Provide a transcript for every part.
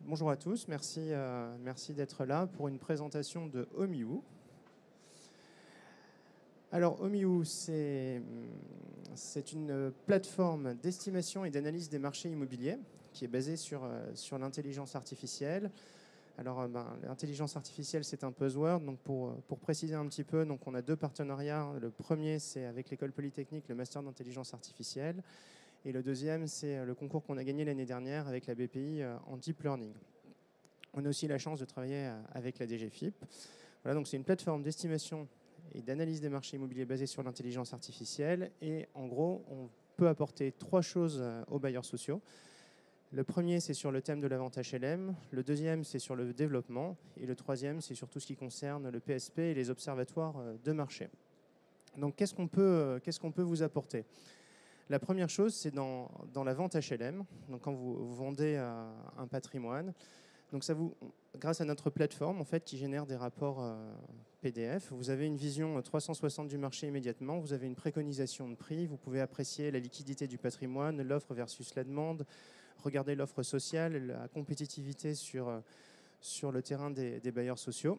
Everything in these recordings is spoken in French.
Bonjour à tous, merci d'être là pour une présentation de Omio. Alors Omio, c'est une plateforme d'estimation et d'analyse des marchés immobiliers qui est basée sur l'intelligence artificielle. Alors l'intelligence artificielle, c'est un buzzword, donc pour préciser un petit peu, donc on a deux partenariats. Le premier, c'est avec l'École Polytechnique, le Master d'intelligence artificielle. Et le deuxième, c'est le concours qu'on a gagné l'année dernière avec la BPI en Deep Learning. On a aussi la chance de travailler avec la DGFiP. Voilà, donc c'est une plateforme d'estimation et d'analyse des marchés immobiliers basée sur l'intelligence artificielle. Et en gros, on peut apporter trois choses aux bailleurs sociaux. Le premier, c'est sur le thème de la vente HLM. Le deuxième, c'est sur le développement. Et le troisième, c'est sur tout ce qui concerne le PSP et les observatoires de marché. Donc, qu'est-ce qu'on peut vous apporter ? La première chose, c'est dans la vente HLM. Donc, quand vous vendez un patrimoine, donc grâce à notre plateforme en fait, qui génère des rapports PDF, vous avez une vision 360 du marché immédiatement, vous avez une préconisation de prix, vous pouvez apprécier la liquidité du patrimoine, l'offre versus la demande, regarder l'offre sociale, la compétitivité sur le terrain des bailleurs sociaux.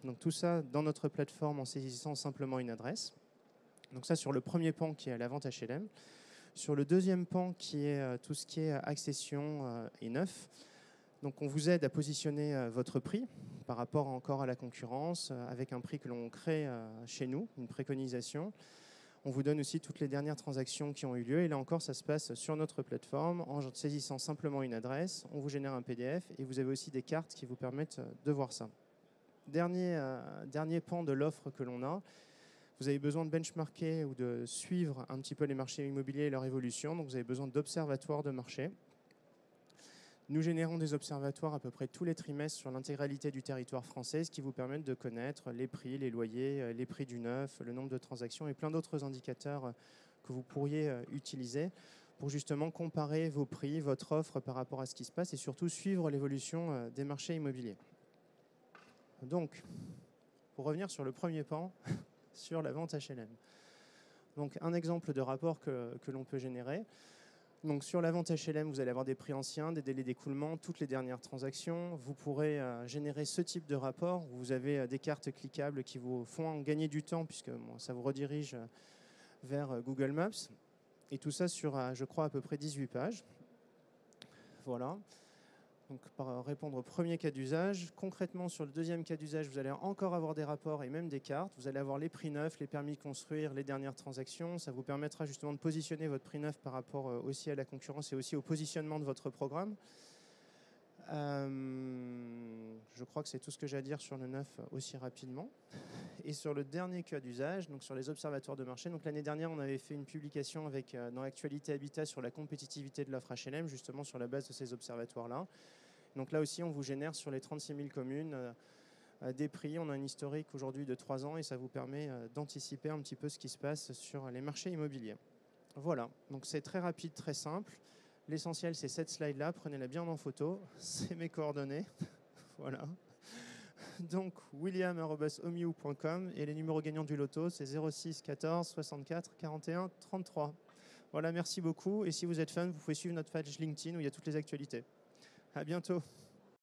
Donc tout ça dans notre plateforme en saisissant simplement une adresse. Donc ça sur le premier pan qui est la vente HLM. Sur le deuxième pan qui est tout ce qui est accession et neuf, donc on vous aide à positionner votre prix par rapport encore à la concurrence avec un prix que l'on crée chez nous, une préconisation. On vous donne aussi toutes les dernières transactions qui ont eu lieu et là encore ça se passe sur notre plateforme en saisissant simplement une adresse, on vous génère un PDF et vous avez aussi des cartes qui vous permettent de voir ça. Dernier pan de l'offre que l'on a, vous avez besoin de benchmarker ou de suivre un petit peu les marchés immobiliers et leur évolution, donc vous avez besoin d'observatoires de marché. Nous générons des observatoires à peu près tous les trimestres sur l'intégralité du territoire français, ce qui vous permet de connaître les prix, les loyers, les prix du neuf, le nombre de transactions et plein d'autres indicateurs que vous pourriez utiliser pour justement comparer vos prix, votre offre par rapport à ce qui se passe et surtout suivre l'évolution des marchés immobiliers. Donc, pour revenir sur le premier pan, sur la vente HLM. Donc, un exemple de rapport que l'on peut générer. Donc sur la vente HLM, vous allez avoir des prix anciens, des délais d'écoulement, toutes les dernières transactions. Vous pourrez générer ce type de rapport. Vous avez des cartes cliquables qui vous font gagner du temps puisque ça vous redirige vers Google Maps. Et tout ça sur, je crois, à peu près 18 pages. Voilà. Donc, pour répondre au premier cas d'usage, concrètement sur le deuxième cas d'usage, vous allez encore avoir des rapports et même des cartes. Vous allez avoir les prix neufs, les permis de construire, les dernières transactions. Ça vous permettra justement de positionner votre prix neuf par rapport aussi à la concurrence et aussi au positionnement de votre programme. Je crois que c'est tout ce que j'ai à dire sur le neuf aussi rapidement. Et sur le dernier cas d'usage, donc sur les observatoires de marché, donc l'année dernière, on avait fait une publication avec, dans l'actualité Habitat sur la compétitivité de l'offre HLM, justement sur la base de ces observatoires-là. Donc là aussi, on vous génère sur les 36 000 communes des prix. On a un historique aujourd'hui de 3 ans et ça vous permet d'anticiper un petit peu ce qui se passe sur les marchés immobiliers. Voilà, donc c'est très rapide, très simple. L'essentiel, c'est cette slide-là. Prenez-la bien en photo. C'est mes coordonnées. Voilà. Donc, william@omio.com et les numéros gagnants du loto, c'est 06 14 64 41 33. Voilà, merci beaucoup. Et si vous êtes fan, vous pouvez suivre notre page LinkedIn où il y a toutes les actualités. À bientôt.